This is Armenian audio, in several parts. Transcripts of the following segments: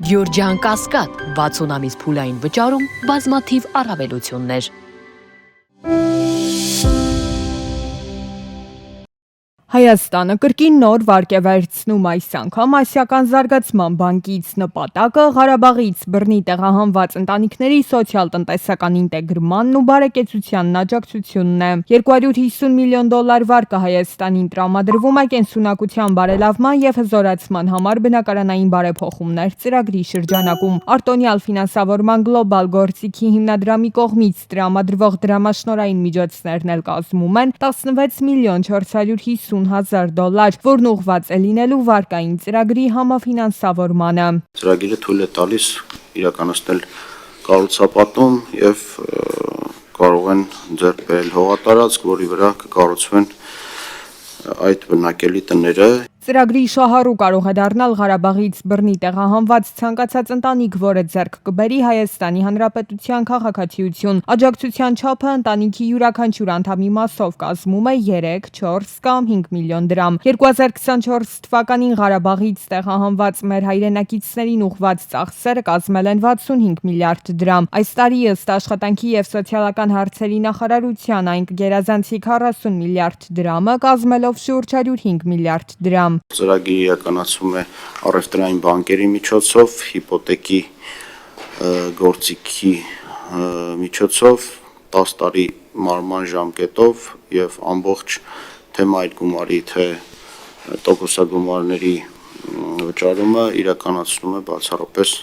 Գյորջյան Կասկադ 60 ամիս փուլային վճարում բազմաթիվ առավելություններ։ Հայաստանը կրկին նոր վարկ է վերցնում այս անգամ Ասիական զարգացման բանկից նպատակը Ղարաբաղից բռնի տեղահանված ընտանիքների սոցիալ-տնտեսական ինտեգրմանն ու բարեկեցությանն աջակցությունն է։ $250 միլիոն վարկը Հայաստանին տրամադրվում է կենսունակության բարելավման և հզորացման համար բնակարանային բարեփոխումներ ծրագրի շրջանակում։ Արտոնյալ ֆինանսավորման գլոբալ գործիքի հիմնադրամի կողմից տրամադրվող դրամաշնորհային միջոցներն էլ կազմում են $16,450,000, որն ուղղված է լինելու վարկային ծրագրի համաֆինանսավորմանը։ Ծրագիրը թույլ է տալիս իրականացնել կառուցապատում և կարող են ձեռք բերել հողատարածք, որի վրա կկառուցվեն այդ բնակելի տները։ Ծրագրի շահառու կարող է դառնալ Ղարաբաղից բռնի տեղահանված ցանկացած ընտանիք, որը ձեռք կբերի Հայաստանի Հանրապետության քաղաքացիություն։ Աջակցության չափը ընտանիքի յուրաքանչյուր անդամի մասով կազմում է 3, 4 կամ 5 միլիոն դրամ։ 2024 թվականին Ղարաբաղից տեղահանված մեր հայրենակիցներին ուղղված ծախսերը կազմել են 65 միլիարդ դրամ։ Այս տարի ըստ Աշխատանքի և սոցիալական հարցերի նախարարության այն կգերազանցի 40 միլիարդ դրամը, կազմելով շուրջ 105 միլիարդ դրամ։ Ծրագիրը իրականացվում է առևտրային բանկերի միջոցով, հիպոթեկի գործիքի միջոցով, 10 տարի մարման ժամկետով և ամբողջ թե մայր գումարի, թե տոկոսագումարների վճարումը իրականացնում է բացառապես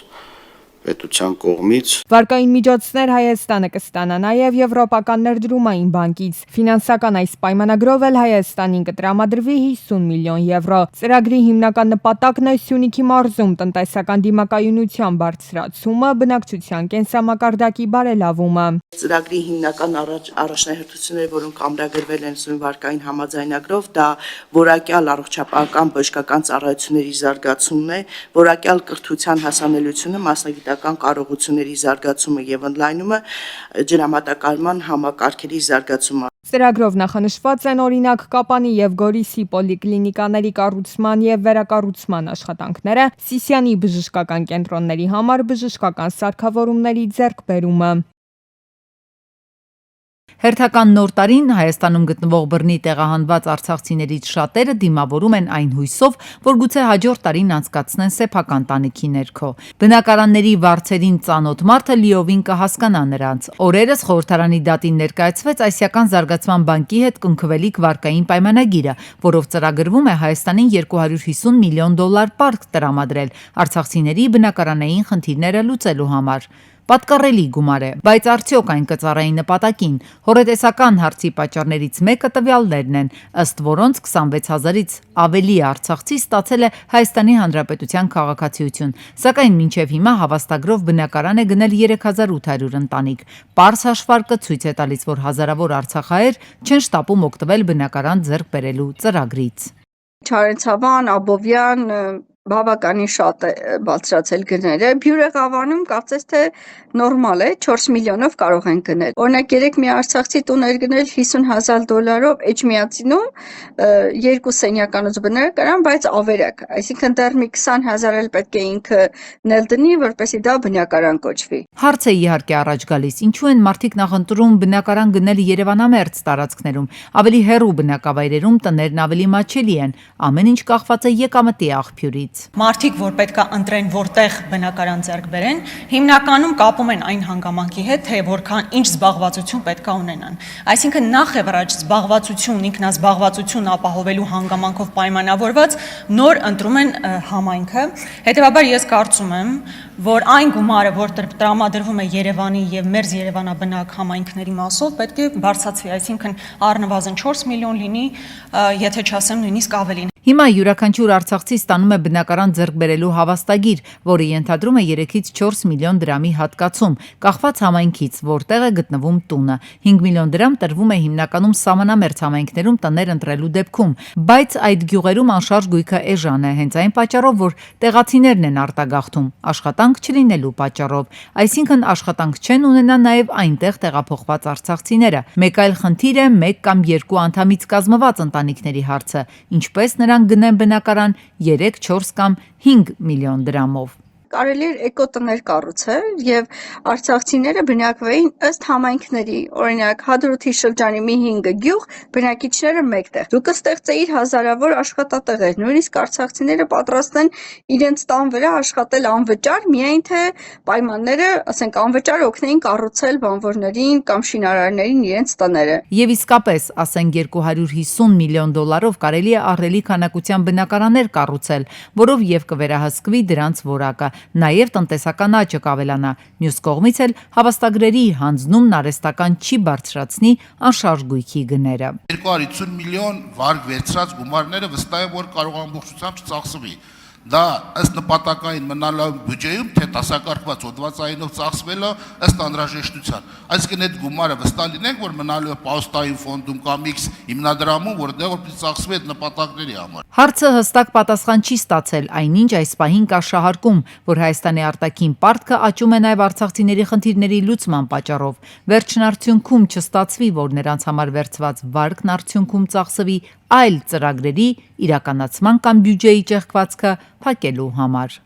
պետության կողմից։ Վարկային միջոցներ Հայաստանը կստանա նաև Եվրոպական ներդրումային բանկից։ Ֆինանսական այս պայմանագրով էլ Հայաստանին կտրամադրվի 50 միլիոն եվրո։ Ծրագրի հիմնական նպատակն է Սյունիքի մարզում տնտեսական դիմակայունության բարձրացումը, բնակչության կենսամակարդակի բարելավումը։ Ծրագրի հիմնական առաջնահերթությունները, որոնք ամրագրվել են Սյունի վարկային համաձայնագրով, դա որակյալ առողջապահական բժշկական ծառայությունների զարգացումն է, որակյալ կրթության հասանելիությունը, մասնագիտական կարողությունների զարգացումը և ընդլայնումը, ջրամատակարարման համակարգերի զարգացումը։ Ծրագրով նախանշված են օրինակ Կապանի և Գորիսի պոլիկլինիկաների կառուցման և վերակառուցման աշխատանքները, Սիսիանի բժշկական կենտրոնների համար բժշկական սարքավորումների ձեռքբերումը։ Հերթական նոր տարին Հայաստանում գտնվող բռնի տեղահանված արցախցիներից շատերը դիմավորում են այն հույսով, որ գուցե հաջորդ տարին անցկացնեն սեփական տանիքի ներքո։ Բնակարանների վարձերին ծանոթ մարդը լիովին կհասկանա նրանց։ Օրերս խորհրդարանի դատին ներկայացվեց Ասիական զարգացման բանկի հետ կնքվելիք վարկային պայմանագիրը, որով ծրագրվում է Հայաստանին $250 միլիոն պարկ տրամադրել արցախցիների բնակարանային խնդիրները լուծելու համար։ Պատկառելի գումար է, բայց արդյոք այն կծառայի նպատակին։ Հորետեսական հարցի պատճառներից մեկը տվյալներն են, ըստ որոնց 26,000-ից ավելի արցախցի ստացել է Հայաստանի Հանրապետության քաղաքացիություն, սակայն մինչև հիմա հավաստագրով բնակարան է գնել 3800 ընտանիք։ Պարզ հաշվարկը ցույց է տալիս, որ հազարավոր արցախահայեր չեն շտապում օգտվել բնակարան ձեռք բերելու ծրագրից։ Չարենցավան, Աբովյան, բավականին շատ է բարձրացել գները։ Բյուրեղավանում կարծես թե նորմալ է, 4 միլիոնով կարող են գնել։ Օրինակ երեք մի արցախցի տուն էր գնել $50,000 Էջմիածինում, 2 սենյականոց բնակարան, բայց ավերակ, այսինքն դեռ մի 20,000 էլ պետք է ինքը նել դնի, որպեսզի դա բնակարան կոչվի։ Հարց է իհարկե առաջ գալիս, ինչու են մարդիկ նախընտրում բնակարան գնել Երևանամերձ տարածքներում, ավելի հեռու բնակավայրերում տներն ավելի մատչելի են, ամեն ինչ կախված է եկամտի աղբյուրից։ Մարդիկ, որ պետքա ընտրեն, որտեղ բնակարան ձեռք բերեն, հիմնականում կապում են այն հանգամանքի հետ, թե որքան ինչ զբաղվածություն պետքա ունենան։ Այսինքն նախ եւ առաջ զբաղվածություն, ինքնազբաղվածություն ապահովելու հանգամանքով պայմանավորված նոր ընտրում են համայնքը։ Հետևաբար ես կարծում եմ, որ այն գումարը, որ տրամադրվում է Երևանի եւ մերձ Երևանաբնակ համայնքների մասով, պետք է բարձրացվի, այսինքն առնվազն 4 միլիոն լինի, եթե չասեմ նույնիսկ ավելին։ Հիմա յուրաքանչյուր արցախցի ստանում է բնակարան ձեռք բերելու հավաստագիր, որը ենթադրում է 3-ից 4 միլիոն դրամի հատկացում, կախված համայնքից, որտեղ է գտնվում տունը։ 5 միլիոն դրամ տրվում է հիմնականում սահմանամերձ համայնքներում տներ ընտրելու դեպքում, բայց այդ գյուղերում անշարժ գույքը էժան է, հենց այն պատճառով, որ տեղացիներն են արտագաղթում, աշխատանք չլինելու պատճառով, այսինքն աշխատանք չեն ունենա նաև այնտեղ տեղափոխված արցախցիները։ Մեկ այլ խնդիր է 1 կամ 2 անդամից կազմված ընտանիքների հարցը, ինչպես նրանք գնեն բնակարան 3, 4 կամ 5 միլիոն դրամով։ կարելի էր էկոտներ կառուցել եւ արցախցիները բնակվեին ըստ համայնքների։ Օրինակ, Հադրութի շրջանի մի 5 գյուղ, բնակիչները մեկտեղ։ Դու կստեղծեիր հազարավոր աշխատատեղեր, նույնիսկ արցախցիները պատրաստ են իրենց տան վրա աշխատել անվճար, միայն թե պայմանները, ասենք, անվճար օգնեին կառուցել բանվորներին կամ շինարարներին իրենց տները։ Եվ իսկապես, ասենք 250 միլիոն դոլարով կարելի է ահռելի քանակության բնակարաններ կառուցել, որով եւ կվերահսկվի դրանց որակը, նաեւ տնտեսական աճը կավելանա։ Մյուս կողմից էլ հավաստագրերի հանձնումն արհեստական չի բարձրացնի անշարժ գույքի գները։ 250 միլիոն վարկ վերցրած գումարները վստահ եմ, որ կարող ամբողջությամբ չծախսվի։ Դա ըստ նպատակային մնալու բյուջեում, թե տասակարգված հոդվածայինով ծախսվելը ըստ անհրաժեշտության։ Այսինքն այդ գումարը վստահ լինենք, որ մնալու է պաուստային ֆոնդում կամ X հիմնադրամում, որտեղ որպես ծախսվի այդ նպատակների համար։ Հարցը հստակ պատասխան չի ստացել, այնինչ այս պահին կա շահարկում, որ Հայաստանի արտաքին պարտքը աճում է նաև արցախցիների խնդիրների լուծման պատճառով։ Վերջին արդյունքում չստացվի, որ նրանց համար վերցված վարկն արդյունքում ծախսվի այլ ծրագրերի իրականացման կամ բյուջեի ճեղքվածքը փակելու համար։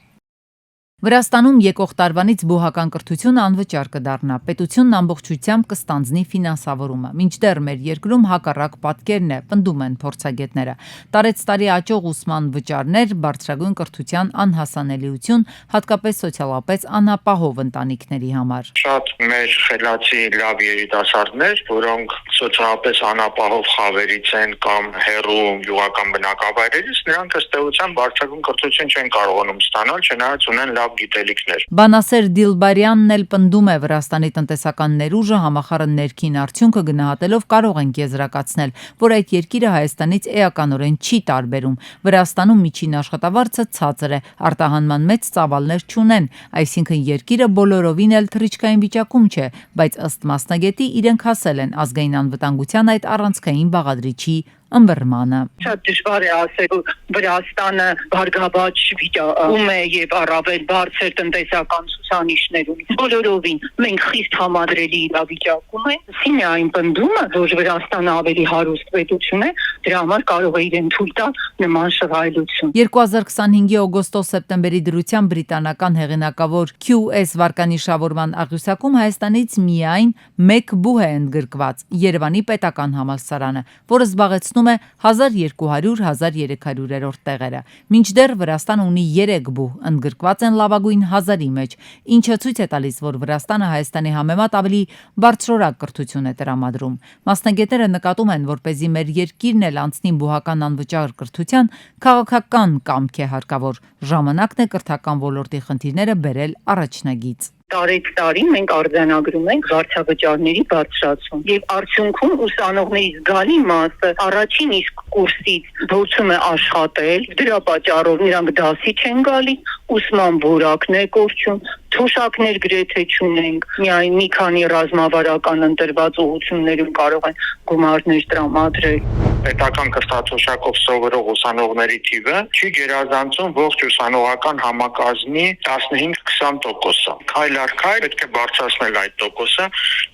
Վրաստանում եկող տարվանից բուհական կրթությունը անվճար կդառնա, պետությունն ամբողջությամբ կստանձնի ֆինանսավորումը։ Մինչդեռ մեր երկրում հակառակ պատկերն է, պնդում են փորձագետները։ Տարեցտարի աճող ուսման վճարներ, բարձրագույն կրթության անհասանելիություն, հատկապես սոցիալապես անապահով ընտանիքների համար։ Շատ մեր խելացի լավ երիտասարդներ, որոնք սոցիալապես անապահով խավերից են կամ հեռու գյուղական բնակավայրերից, նրանք ըստ էության բարձրագույն կրթություն չեն կարողանում ստանալ, չնայած ունեն լավ գիտելիքներ։ Բանասեր Դիլբարյանն էլ պնդում է Վրաստանի տնտեսական ներուժը համախառն ներքին արդյունքը գնահատելով կարող ենք եզրակացնել, որ այդ երկիրը Հայաստանից էականորեն չի տարբերում։ Վրաստանում միջին աշխատավարձը ցածր է, արտահանման մեծ ծավալներ չունեն, այսինքն երկիրը բոլորովին էլ թռիչքային վիճակում չէ, բայց ըստ մասնագետի իրենք հասել են ազգային անվտանգության այդ առանցքային բաղադրիչի ըմբռնմանը։ Շատ դժվար է ասել, որ Վրաստանը բարգավաճ վիճակում է եւ առավել բարձր տնտեսական ցուցանիշներ ունի։ Բոլորովին մենք խիստ համադրելի իրավիճակում ենք։ Սին է այն պնդումը, որ Վրաստանը ավելի հարուստ պետություն է, դրա համար կարող է իրեն թույլ տալ նման շռայլություն։ 2025-ի օգոստոս-սեպտեմբերի դրությամբ բրիտանական հեղինակավոր QS վարկանիշավորման աղյուսակում Հայաստանից միայն 1 բուհ է ընդգրկված՝ Երևանի պետական համալսարանը, որը զբաղեցնում է 1200-1300-րդ տեղերը։ Մինչդեռ Վրաստանը ունի 3 բուհ, ընդգրկված են լավագույն 1000-ի մեջ, ինչը ցույց է տալիս, որ Վրաստանը Հայաստանի համեմատ ավելի բարձրորակ կրթություն է տրամադրում։ Մասնագետները նկատում են, որպեսզի մեր երկիրն էլ անցնի բուհական անվճար կրթության, քաղաքական կամք է հարկավոր։ Ժամանակն է կրթական ոլորտի խնդիրները բերել առաջնագիծ։ Տարեցտարի մենք արձանագրում ենք վարձավճարների բարձրացում եւ արդյունքում ուսանողների զգալի մասը առաջին իսկ կուրսից փորձում է աշխատել, դրա պատճառով նրանք դասի չեն գալի, ուսման որակն է կորչում, թոշակներ գրեթե չունենք, միայն մի քանի ռազմավարական ընտրված ուղղություններում կարող են գումարներ տրամադրել։ Պետական կրթաթոշակով սովորող ուսանողների թիվը չի գերազանցում ողջ ուսանողական համակազմի 15-20%-ը։ Քայլ առ քայլ պետք է բարձրացնել այդ տոկոսը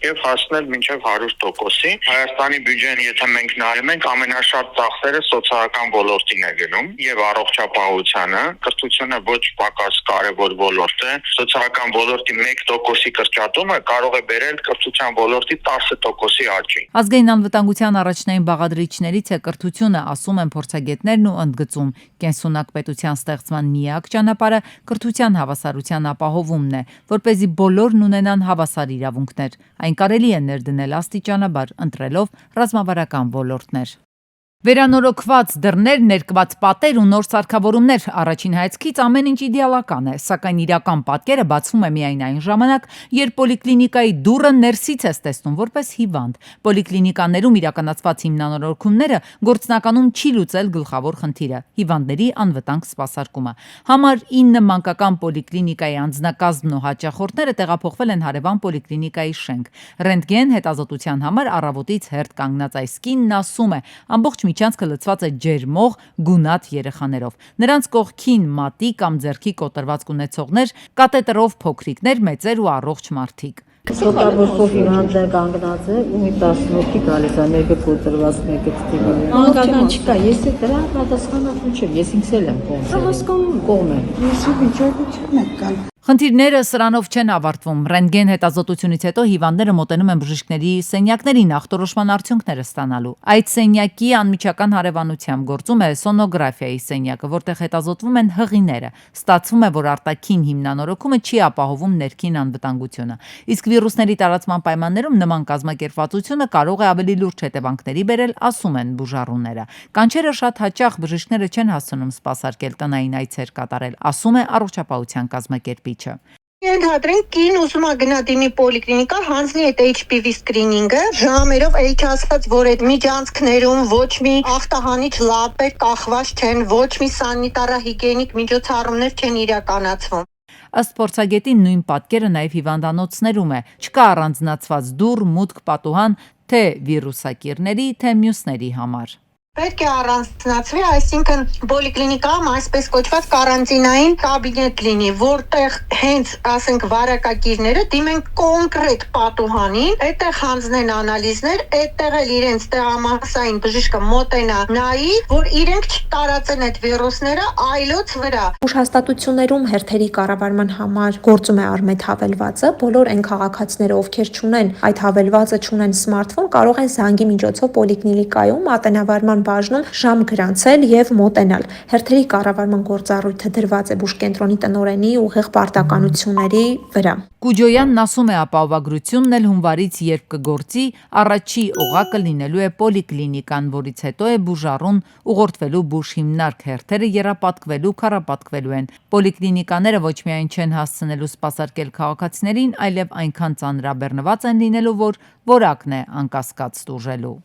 եւ հասնել մինչեւ 100%-ի։ Հայաստանի բյուջեն, եթե մենք նայում ենք, ամենաշատ ծախսերը սոցիալական ոլորտին է գնում եւ առողջապահությանը։ Կրթությունը ոչ պակաս կարևոր ոլորտ է։ Սոցիալական ոլորտի 1%-ի կրճատումը կարող է բերել կրթության ոլորտի 10%-ի աճի։ Ազգային անվտանգության առաջնային բաղադրիչներից է կրթությունը, ասում են փորձագետներն ու ընդգծում։ Կենսունակ պետության ստեղծման միակ ճանապարհը կրթության հավասարության ապահովումն է, որպեսզի բոլորն ունենան հավասար իրավունքներ։ Այն կարելի է ներդնել աստիճանաբար, ընտրելով ռազմավարական ոլորտներ։ Վերանորոգված դռներ, ներկված պատեր ու նոր սարքավորումներ առաջին հայացքից ամեն ինչ իդեալական է, սակայն իրական պատկերը բացվում է միայն այն ժամանակ, երբ պոլիկլինիկայի դուռը ներսից ես տեսնում որպես հիվանդ։ Պոլիկլինիկաներում իրականացված հիմնանորոգումները գործնականում չի լուծել գլխավոր խնդիրը՝ հիվանդների անվտանգ սպասարկումը։ Համար 9 մանկական պոլիկլինիկայի անձնակազմն ու հաճախորդները տեղափոխվել են հարևան պոլիկլինիկայի շենք։ Ռենտգեն հետազոտության համար առավոտից հերթ կանգնած այս կինն ասում է, ամբողջ միջանցքը լցված է ջերմող, գունատ երեխաներով։ Նրանց կողքին մատի կամ ձեռքի կոտրվածք ունեցողներ, կատետրով փոքրիկներ, մեծեր ու առողջ մարդիկ։ Շոկաբորտով հիվանդը կանգնած է ու մի 10 հոգի գալիս է, մեկը կոտրված, մեկը թիվի։ Մանկական չկա, ես դրան պատասխանատու չեմ, ես ինքս էլ եմ կողմ եմ։ Ես վիճակություն եմ կան։ Խնդիրները սրանով չեն ավարտվում։ Ռենտգեն հետազոտությունից հետո հիվանդները մոտենում են բժիշկների սենյակներին ախտորոշման արդյունքները ստանալու։ Այդ սենյակի անմիջական հարևանությամբ գործում է սոնոգրաֆիայի սենյակը, որտեղ հետազոտվում են հղիները։ Ստացվում է, որ արտաքին հիմնանորոգումը չի ապահովում ներքին անվտանգությունը։ Իսկ վիրուսների տարածման պայմաններում նման կազմակերպվածությունը կարող է ավելի լուրջ հետևանքների բերել, ասում են բուժառուները։ Կանչերը շատ հաճախ բժիշկները չեն հասցնում սպասարկել տնային այցեր կատարել, ասում է առողջապահության կազմակերպիչը։ Ենթադրենք կին ուզում է գնա դիմի պոլիկլինիկա, հանձնի այդ HPV սկրինինգը, ժամերով այդ ասած, որ այդ միջանցքներում ոչ մի ախտահանիչ լապեր կախված չեն, ոչ մի սանիտարահիգիենիկ միջոցառումներ չեն իրականացվում։ Ըստ փորձագետի նույն պատկերը նաև հիվանդանոցներում է։ Չկա առանձնացված դուռ, մուտք, պատուհան թե վիրուսակիրների, թե մյուսների համար։ Պետք է առանձնացվի, այսինքն պոլիկլինիկայում այսպես կոչված կարանտինային կաբինետ լինի, որտեղ հենց, ասենք, վարակակիրները դիմեն կոնկրետ պատուհանին, այդտեղ հանձնեն անալիզներ, այդտեղ էլ իրենց տեղամասային բժիշկը մոտենա նայի, որ իրենք չտարածեն այդ վիրուսները այլոց վրա։ Հաստատություններում հերթերի կառավարման համար գործում է Արմեդ հավելվածը, բոլոր այն քաղաքացիները, ովքեր չունեն այդ հավելվածը, չունեն սմարթֆոն, կարող են զանգի միջոցով պոլիկլինիկայում ատենավարման բաժնում ժամ գրանցել եւ մոտենալ։ Հերթերի կառավարման գործառույթը դրված է բուժկենտրոնի տնօրենի ուղիղ պարտականությունների վրա։ Կուջոյանն ասում է, ապահովագրությունն էլ հունվարից երբ կգործի, առաջի օղակը լինելու է պոլիկլինիկան, որից հետո է բուժառուն ուղղորդվելու բուժ հիմնարկ, հերթերը եռապատկվելու, քառապատկվելու են։ Պոլիկլինիկաները ոչ միայն չեն հասցնելու սպասարկել քաղաքացիներին, այլև այնքան ծանրաբեռնված են լինելու, որ որակն է անկասկած տուժելու։